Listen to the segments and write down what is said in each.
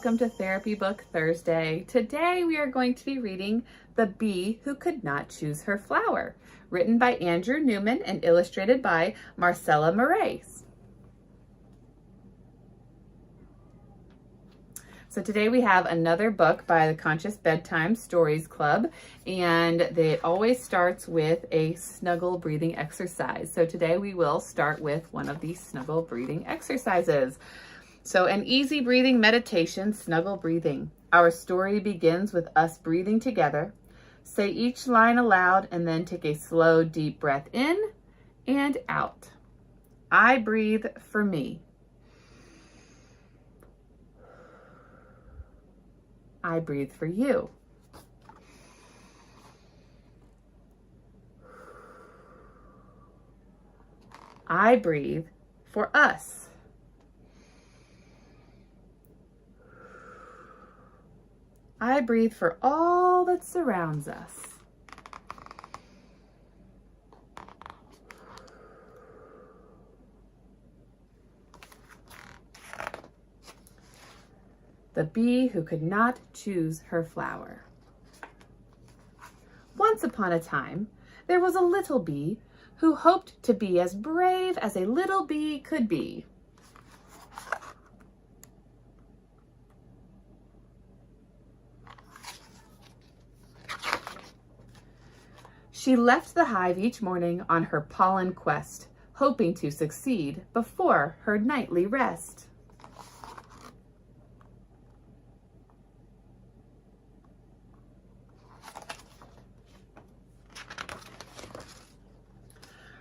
welcome to Therapy Book Thursday. Today we are going to be reading The Bee Who Could Not Choose Her Flower, written by Andrew Newman and illustrated by Marcelle Marais. So today we have another book by the Conscious Bedtime Stories Club, and it always starts with a snuggle breathing exercise. So today we will start with one of these snuggle breathing exercises. So an easy breathing meditation, snuggle breathing. Our story begins with us breathing together. Say each line aloud and then take a slow, deep breath in and out. I breathe for me. I breathe for you. I breathe for us. I breathe for all that surrounds us. The bee who could not choose her flower. Once upon a time, there was a little bee who hoped to be as brave as a little bee could be. She left the hive each morning on her pollen quest, hoping to succeed before her nightly rest.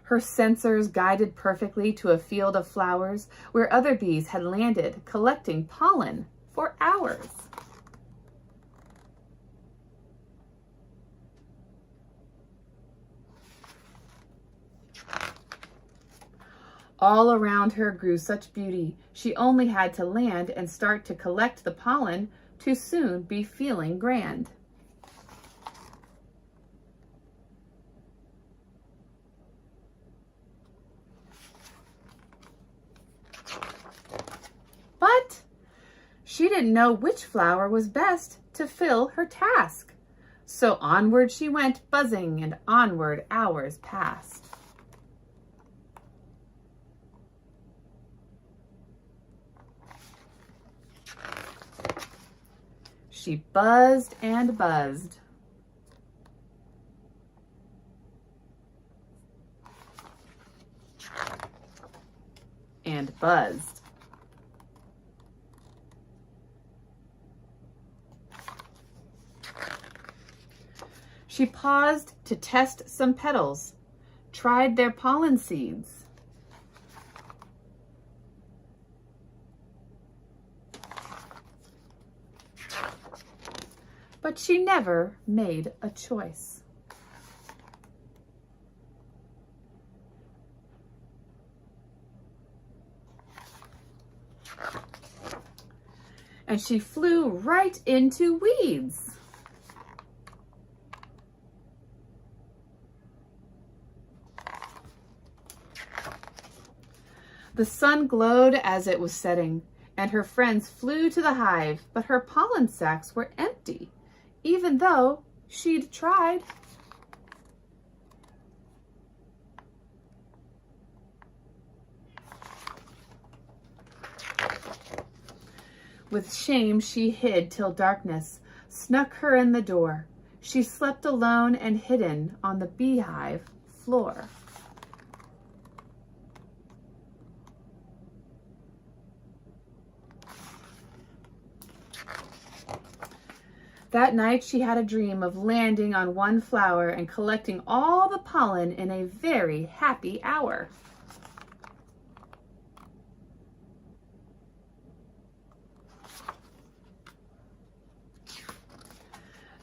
Her sensors guided perfectly to a field of flowers where other bees had landed, collecting pollen for hours. All around her grew such beauty, she only had to land and start to collect the pollen to soon be feeling grand. But she didn't know which flower was best to fill her task. So onward she went buzzing, and onward hours passed. She buzzed and buzzed. And buzzed. She paused to test some petals, tried their pollen seeds. But she never made a choice. And she flew right into weeds. The sun glowed as it was setting, and her friends flew to the hive, but her pollen sacs were empty, even though she'd tried. With shame she hid till darkness snuck her in the door. She slept alone and hidden on the beehive floor. That night she had a dream of landing on one flower and collecting all the pollen in a very happy hour.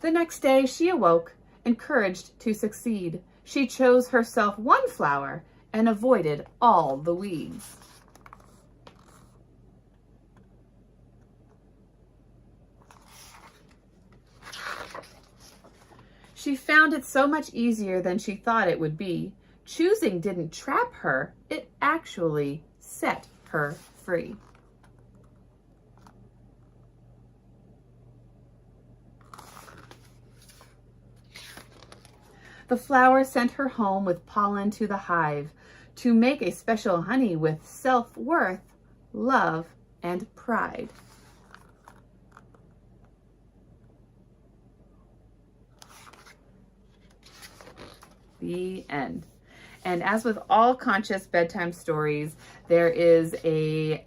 The next day she awoke, encouraged to succeed. She chose herself one flower and avoided all the weeds. She found it so much easier than she thought it would be. Choosing didn't trap her, it actually set her free. The flower sent her home with pollen to the hive to make a special honey with self-worth, love, and pride. The end. And as with all conscious bedtime stories, there is a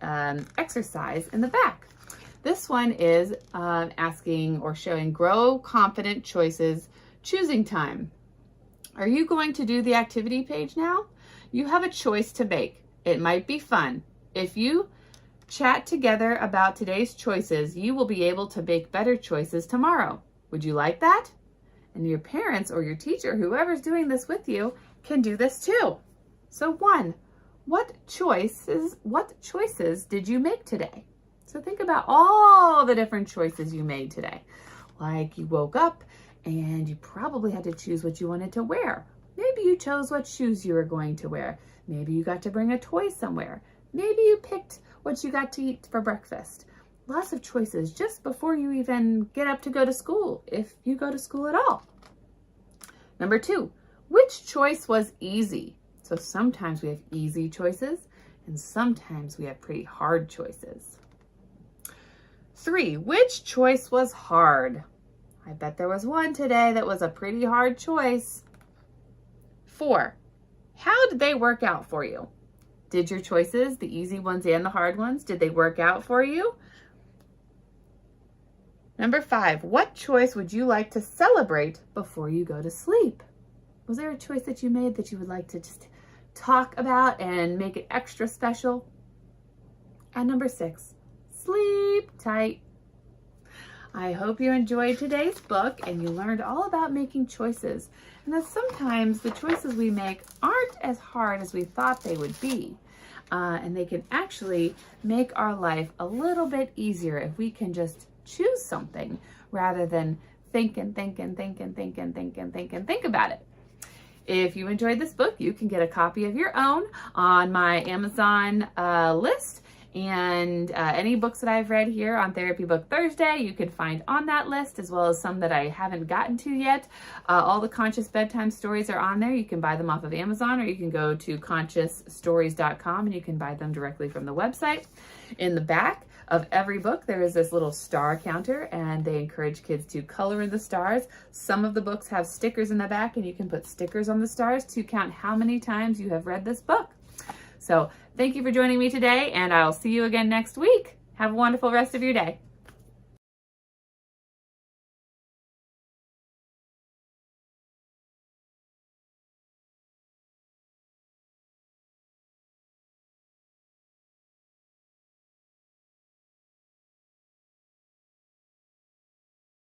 exercise in the back. This one is asking or showing grow confident choices, choosing time. Are you going to do the activity page now? You have a choice to make. It might be fun. If you chat together about today's choices, you will be able to make better choices tomorrow. Would you like that? And your parents or your teacher, whoever's doing this with you, can do this too. So 1, what choices did you make today? So think about all the different choices you made today. Like you woke up and you probably had to choose what you wanted to wear. Maybe you chose what shoes you were going to wear. Maybe you got to bring a toy somewhere. Maybe you picked what you got to eat for breakfast. Lots of choices just before you even get up to go to school, if you go to school at all. Number 2, which choice was easy? So sometimes we have easy choices and sometimes we have pretty hard choices. 3, which choice was hard? I bet there was one today that was a pretty hard choice. 4, how did they work out for you? Did your choices, the easy ones and the hard ones, did they work out for you? Number 5, what choice would you like to celebrate before you go to sleep? Was there a choice that you made that you would like to just talk about and make it extra special? And number 6, sleep tight. I hope you enjoyed today's book and you learned all about making choices, and that sometimes the choices we make aren't as hard as we thought they would be. And they can actually make our life a little bit easier if we can just choose something rather than think about it. If you enjoyed this book, you can get a copy of your own on my Amazon list. And any books that I've read here on Therapy Book Thursday, you can find on that list, as well as some that I haven't gotten to yet. All the Conscious Bedtime Stories are on there. You can buy them off of Amazon, or you can go to consciousstories.com and you can buy them directly from the website. In the back of every book, there is this little star counter, and they encourage kids to color in the stars. Some of the books have stickers in the back, and you can put stickers on the stars to count how many times you have read this book. So thank you for joining me today, and I'll see you again next week. Have a wonderful rest of your day.